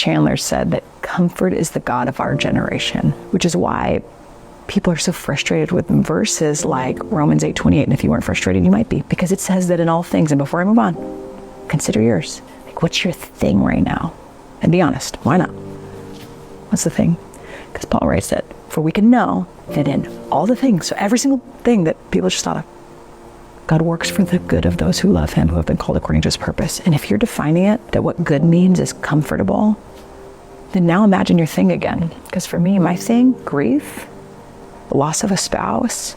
Chandler said that comfort is the God of our generation, which is why people are so frustrated with verses like Romans 8:28. And if you weren't frustrated, you might be, because it says that in all things. And before I move on, consider yours. Like, what's your thing right now? And be honest. Why not? What's the thing? Because Paul writes that, for we can know that in all the things, so every single thing that people just thought of, God works for the good of those who love him, who have been called according to his purpose. And if you're defining it, that what good means is comfortable, then now imagine your thing again. Because for me, my thing, grief, the loss of a spouse,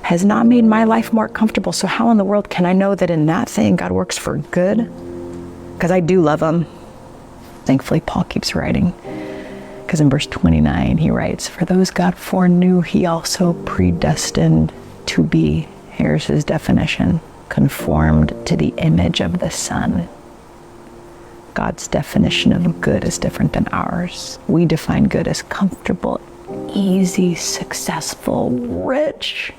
has not made my life more comfortable. So how in the world can I know that in that thing God works for good? Because I do love him. Thankfully, Paul keeps writing. Because in verse 29, he writes, for those God foreknew, he also predestined to be, here's his definition, conformed to the image of the Son. God's definition of good is different than ours. We define good as comfortable, easy, successful, rich.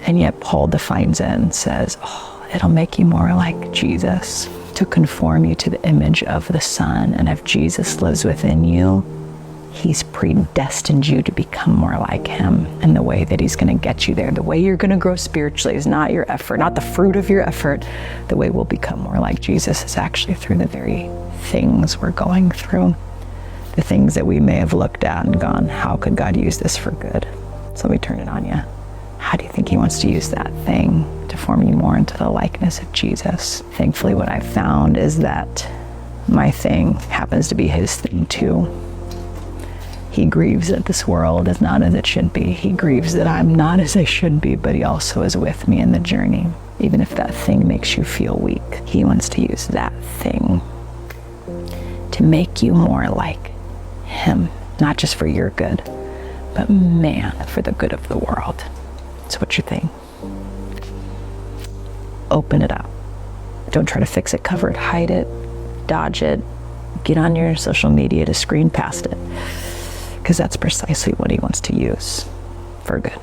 And yet Paul defines it and says, it'll make you more like Jesus, to conform you to the image of the Son. And if Jesus lives within you, he's predestined you to become more like him. And the way that he's going to get you there, the way you're going to grow spiritually is not your effort, not the fruit of your effort. The way we'll become more like Jesus is actually through the very things we're going through. The things that we may have looked at and gone, how could God use this for good? So let me turn it on you. How do you think he wants to use that thing to form you more into the likeness of Jesus? Thankfully, what I've found is that my thing happens to be his thing too. He grieves that this world is not as it should be. He grieves that I'm not as I should be, but he also is with me in the journey. Even if that thing makes you feel weak, he wants to use that thing to make you more like him, not just for your good, but man, for the good of the world. So what's your thing? Open it up. Don't try to fix it, cover it, hide it, dodge it, get on your social media to screen past it, because that's precisely what he wants to use for good.